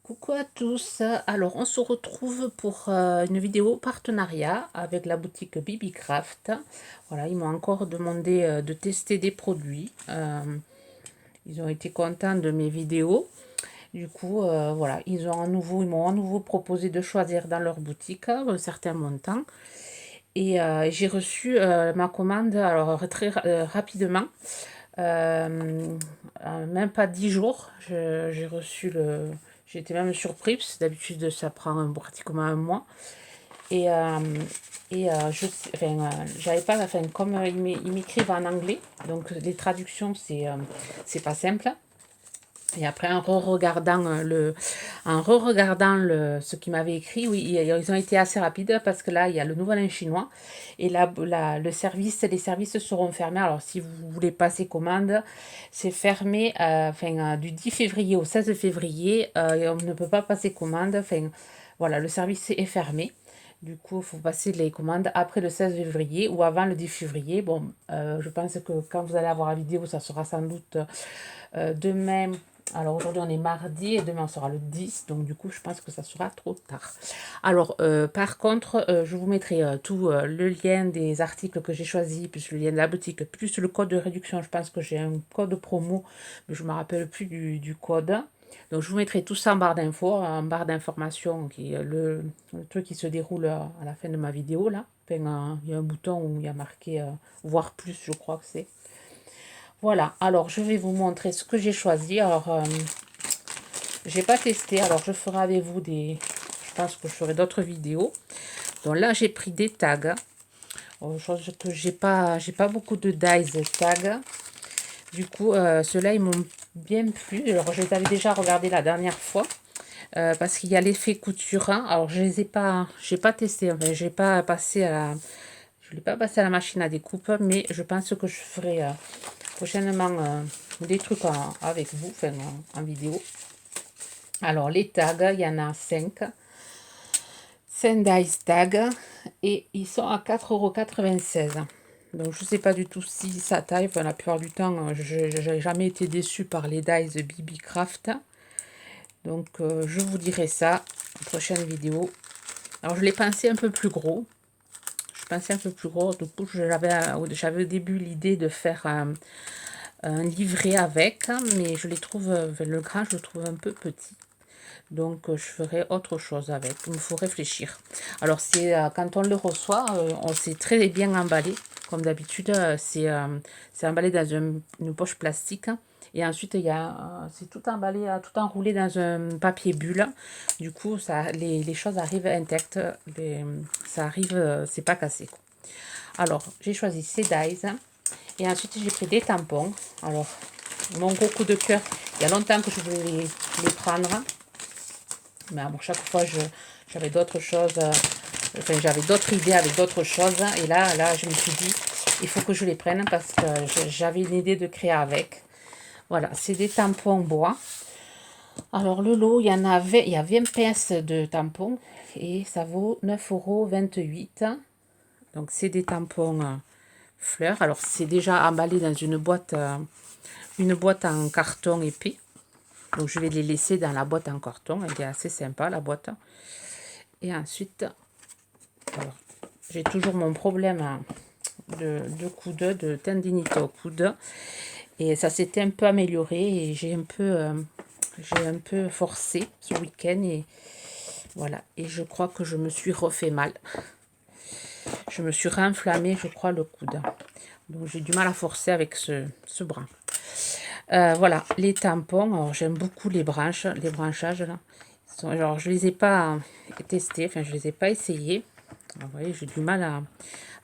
Coucou à tous, alors on se retrouve pour une vidéo partenariat avec la boutique Bibicraft. Voilà, ils m'ont encore demandé de tester des produits. Ils ont été contents de mes vidéos. Du coup, voilà, ils m'ont à nouveau proposé de choisir dans leur boutique un certain montant. Et j'ai reçu ma commande alors très rapidement. Même pas 10 jours, j'ai reçu le. J'étais même surpris, parce que d'habitude ça prend pratiquement un mois. Et, j'avais pas, enfin, comme ils m'écrivent en anglais, donc les traductions c'est pas simple. Et après, ce qu'ils m'avaient écrit, oui, ils ont été assez rapides parce que là, il y a le nouvel an chinois et là, les services seront fermés. Alors, si vous voulez passer commande, c'est fermé du 10 février au 16 février. Et on ne peut pas passer commande. Enfin, voilà, le service est fermé. Du coup, il faut passer les commandes après le 16 février ou avant le 10 février. Bon, je pense que quand vous allez avoir la vidéo, ça sera sans doute demain. Alors aujourd'hui on est mardi et demain on sera le 10, donc du coup je pense que ça sera trop tard. Alors par contre je vous mettrai tout le lien des articles que j'ai choisis, plus le lien de la boutique, plus le code de réduction. Je pense que j'ai un code promo, mais je ne me rappelle plus du code. Donc je vous mettrai tout ça en barre d'infos, en barre d'information, qui est le truc qui se déroule à la fin de ma vidéo là. Enfin, il y a un bouton où il y a marqué voir plus, je crois que c'est. Voilà, alors je vais vous montrer ce que j'ai choisi. Alors, j'ai pas testé, alors je ferai avec vous des. Je pense que je ferai d'autres vidéos. Donc là, j'ai pris des tags. Chose que j'ai pas beaucoup de dies tags. Du coup, ceux-là, ils m'ont bien plu. Alors, je les avais déjà regardés la dernière fois. Parce qu'il y a l'effet couture. Alors, j'ai pas testé. Enfin, j'ai pas passé à la. Je ne l'ai pas passé à la machine à découpe, mais je pense que je ferai prochainement des trucs avec vous, enfin en vidéo. Alors les tags, il y en a 5. 5 dice tags et ils sont à 4,96 €. Donc je ne sais pas du tout si ça taille. Enfin, la plupart du temps, je n'ai jamais été déçue par les dies Bibicraft. Donc je vous dirai ça prochaine vidéo. Alors je l'ai pensé un peu plus gros. Je pensais un peu plus gros. Du coup, j'avais au début l'idée de faire un livret avec, mais je les trouve, le grand, je le trouve un peu petit. Donc, je ferai autre chose avec. Il me faut réfléchir. Alors, quand on le reçoit, on s'est très bien emballé. Comme d'habitude, c'est emballé dans une poche plastique. Et ensuite, c'est tout emballé, tout enroulé dans un papier bulle. Du coup, les choses arrivent intactes. Ça arrive, c'est pas cassé, quoi. Alors, j'ai choisi ces dies. Et ensuite, j'ai pris des tampons. Alors, mon gros coup de cœur, il y a longtemps que je voulais les prendre. Mais bon, chaque fois, j'avais d'autres choses. Enfin, j'avais d'autres idées avec d'autres choses. Et là, je me suis dit, il faut que je les prenne parce que j'avais une idée de créer avec. Voilà, c'est des tampons bois. Alors, le lot, il y a 20 pinces de tampons et ça vaut 9,28 €. Donc, c'est des tampons fleurs. Alors, c'est déjà emballé dans une boîte en carton épais. Donc, je vais les laisser dans la boîte en carton. Elle est assez sympa, la boîte. Et ensuite, j'ai toujours mon problème de coude, de tendinite au coude. Et ça s'était un peu amélioré et j'ai un peu forcé ce week-end. Et voilà. Et je crois que je me suis refait mal. Je me suis réinflammé, je crois, le coude. Donc, j'ai du mal à forcer avec ce bras. Voilà, les tampons. J'aime beaucoup les branchages là. Alors, je les ai pas testés, enfin, je les ai pas essayés. Alors, vous voyez, j'ai du mal à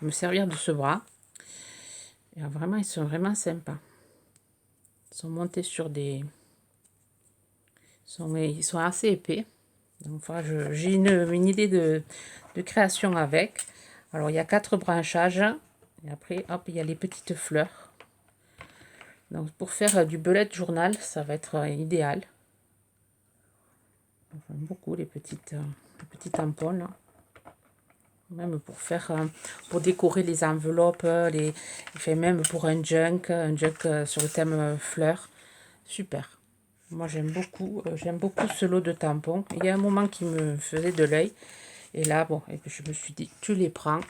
me servir de ce bras. Et alors, vraiment, ils sont vraiment sympas. Ils sont montés sur des. Ils sont assez épais. Donc, voilà, j'ai une idée de création avec. Alors, il y a 4 branchages. Et après, hop, il y a les petites fleurs. Donc, pour faire du bullet journal, ça va être idéal. J'aime beaucoup les petits tampons là. Même pour décorer les enveloppes, même pour un junk sur le thème fleurs. Super. Moi, j'aime beaucoup ce lot de tampons. Il y a un moment qui me faisait de l'œil. Et là, bon, et puis je me suis dit, tu les prends.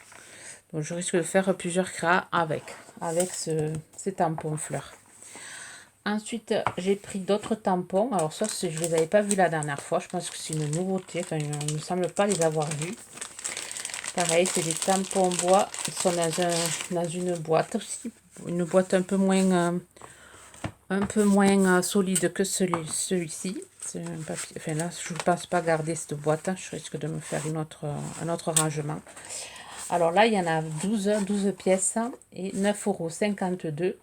Donc, je risque de faire plusieurs cras avec ces tampons fleurs. Ensuite, j'ai pris d'autres tampons. Alors ça, je ne les avais pas vus la dernière fois. Je pense que c'est une nouveauté. Enfin, il ne me semble pas les avoir vus. Pareil, c'est des tampons en bois. Ils sont dans une boîte aussi. Une boîte un peu moins solide que celui-ci. C'est un papier. Enfin là, je ne pense pas garder cette boîte. Je risque de me faire un autre rangement. Alors là, il y en a 12 pièces et 9,52 €.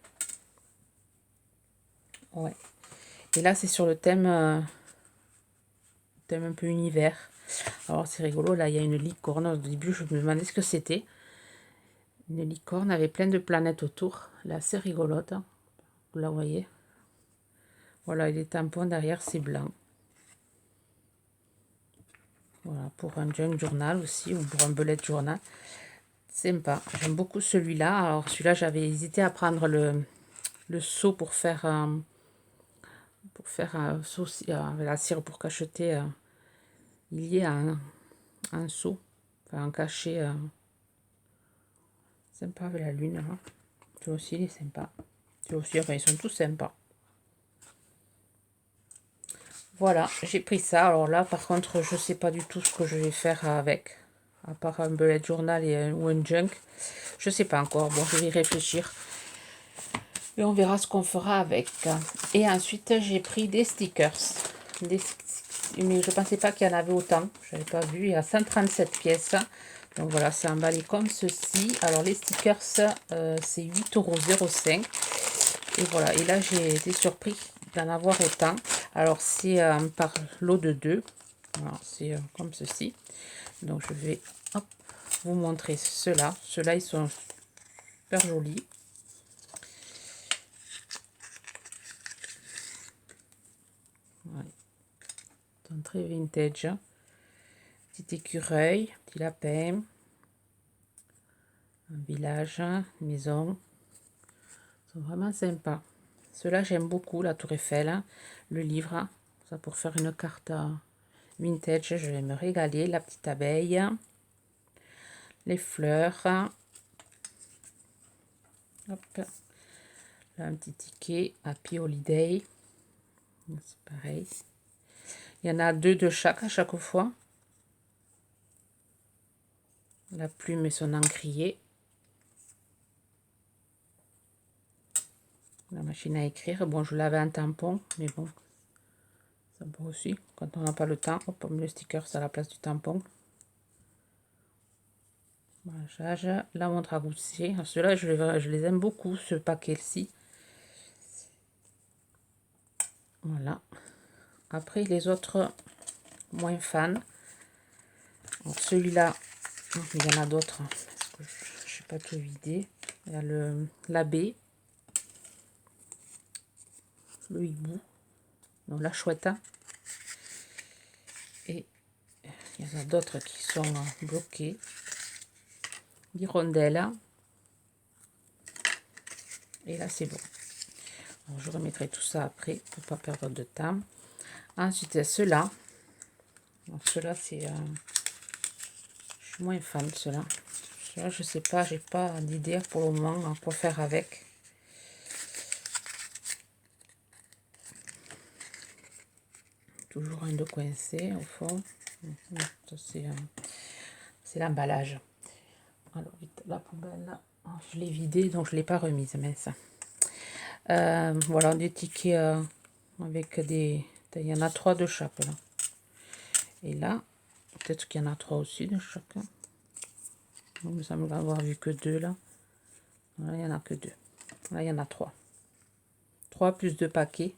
Ouais. Et là, c'est sur le thème un peu univers. Alors, c'est rigolo. Là, il y a une licorne. Au début, je me demandais ce que c'était. Une licorne avec plein de planètes autour. Là, c'est rigolote. Vous la voyez. Voilà, et les tampons derrière, c'est blanc. Voilà, pour un junk journal aussi, ou pour un bullet journal. Sympa. J'aime beaucoup celui-là. Alors, celui-là, j'avais hésité à prendre le seau pour faire un seau avec la cire pour cacheter. Il y a un seau, enfin un cachet sympa avec la lune. Hein. Celui aussi, il est sympa. Celui aussi, enfin, ils sont tous sympas. Voilà, j'ai pris ça. Alors là, par contre, je sais pas du tout ce que je vais faire avec. À part un bullet journal ou un junk. Je sais pas encore. Bon, je vais y réfléchir. Et on verra ce qu'on fera avec. Et ensuite, j'ai pris des stickers. Mais je pensais pas qu'il y en avait autant. Je n'avais pas vu. Il y a 137 pièces. Donc voilà, c'est emballé comme ceci. Alors les stickers, c'est 8,05 €. Et voilà, et là j'ai été surpris d'en avoir autant. Alors c'est par lot de 2. Voilà, c'est comme ceci. Donc je vais hop, vous montrer ceux-là. Ceux-là, ils sont super jolis. Ouais. Ils sont très vintage. Petit écureuil, petit lapin, un village, une maison. Ils sont vraiment sympas. Ceux-là, j'aime beaucoup, la Tour Eiffel, le livre. Ça pour faire une carte vintage, je vais me régaler. La petite abeille, les fleurs. Hop. Là, un petit ticket, Happy Holiday. C'est pareil. Il y en a 2 de chaque à chaque fois. La plume et son encrier. La machine à écrire. Bon, je l'avais un tampon, mais bon, ça peut aussi. Quand on n'a pas le temps, hop, on met le sticker à la place du tampon. Voilà, la montre à gousset. Ceux-là, je les aime beaucoup, ce paquet-ci. Voilà. Après, les autres, moins fan. Celui-là, il y en a d'autres. Parce que je n'ai pas tout vidé. Il y a l'abbé. Le hibou. Donc la chouette. Et il y en a d'autres qui sont bloqués. L'hirondelle. Et là, c'est bon. Alors, je remettrai tout ça après pour pas perdre de temps. Ensuite, il y a ceux-là. Ceux-là, c'est... je suis moins fan de ceux-là. Ceux-là, je sais pas, j'ai pas d'idée pour le moment à quoi faire avec. Toujours un de coincé au fond. C'est l'emballage. Alors, vite, la poubelle, là. Je l'ai vidée, donc je ne l'ai pas remise, mais ça. Voilà, des tickets avec des... Il y en a 3 de chaque, là. Et là, peut-être qu'il y en a 3 aussi de chacun. Il me semble avoir vu que 2, là. Là, il n'y en a que 2. Là, il y en a 3. 3 plus 2 paquets.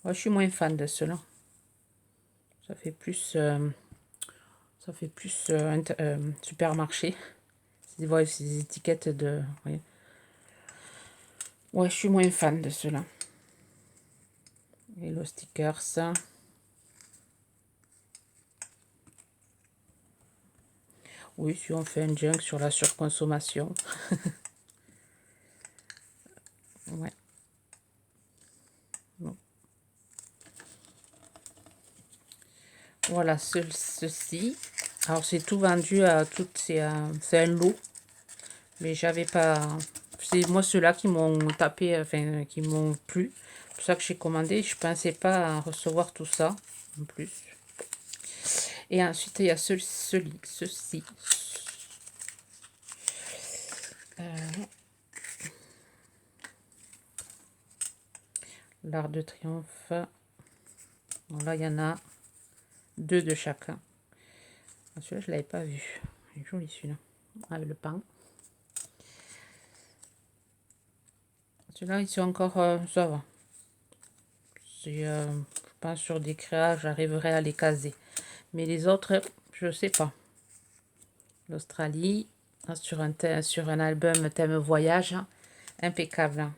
Moi, je suis moins fan de ceux-là. Ça fait plus... supermarché. Ouais, ces étiquettes de... Ouais, je suis moins fan de ceux-là. Et le sticker, ça. Oui, si on fait un junk sur la surconsommation. Ouais. Voilà, ceci. Alors, c'est tout vendu à toutes ces... c'est un lot. Mais j'avais pas... C'est moi ceux-là qui m'ont tapé, enfin, qui m'ont plu. C'est pour ça que j'ai commandé. Je pensais pas recevoir tout ça, en plus. Et ensuite, il y a ceci. L'Arc de Triomphe. Bon, là, il y en a 2 de chacun. Celui-là, je l'avais pas vu. Il est joli celui-là. Avec le pain. Celui-là, ils sont encore... ça va. Je pense sur des créas, j'arriverai à les caser. Mais les autres, je sais pas. L'Australie, sur un album thème voyage, impeccable.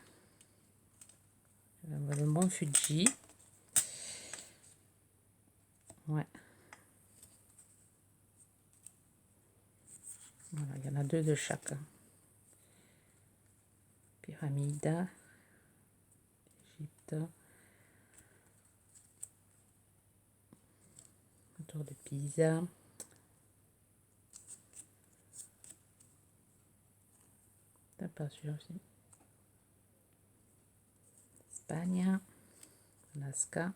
Le Mont Fuji. Ouais. Voilà, il y en a 2 de chaque. Pyramide. Égypte. Tour de Pisa. T'as pas celui-là aussi. Espagne. Alaska.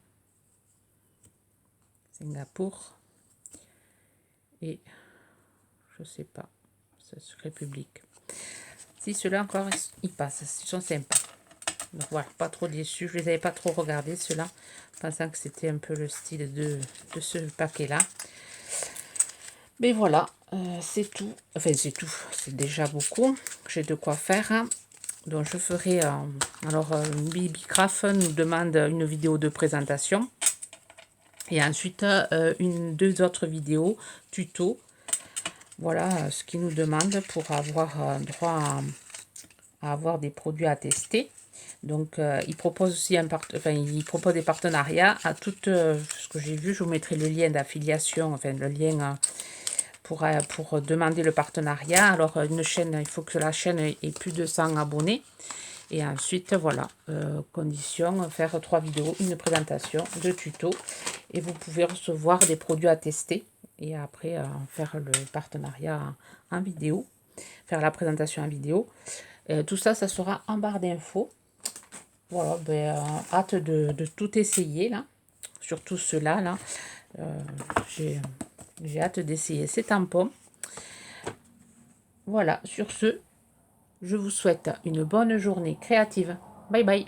Singapour. Et je sais pas. République. Si ceux-là encore, ils passent. Ils sont sympas. Donc voilà, pas trop déçus. Je les avais pas trop regardés, ceux-là. Pensant que c'était un peu le style de ce paquet-là. Mais voilà, c'est tout. Enfin, c'est tout. C'est déjà beaucoup. J'ai de quoi faire. Hein. Donc je ferai... alors, Bibicraft nous demande une vidéo de présentation. Et ensuite, 2 autres vidéos tuto. Voilà ce qu'ils nous demandent pour avoir droit à avoir des produits à tester. Donc, ils proposent aussi ils proposent des partenariats à tout ce que j'ai vu. Je vous mettrai le lien d'affiliation, enfin le lien pour demander le partenariat. Alors, une chaîne, il faut que la chaîne ait plus de 100 abonnés. Et ensuite, voilà, condition, faire 3 vidéos, une présentation, 2 tutos. Et vous pouvez recevoir des produits à tester. Et après, faire le partenariat en vidéo, faire la présentation en vidéo. Tout ça, ça sera en barre d'infos. Voilà, hâte de tout essayer, là. Surtout ceux-là, là. J'ai hâte d'essayer ces tampons. Voilà, sur ce, je vous souhaite une bonne journée créative. Bye bye.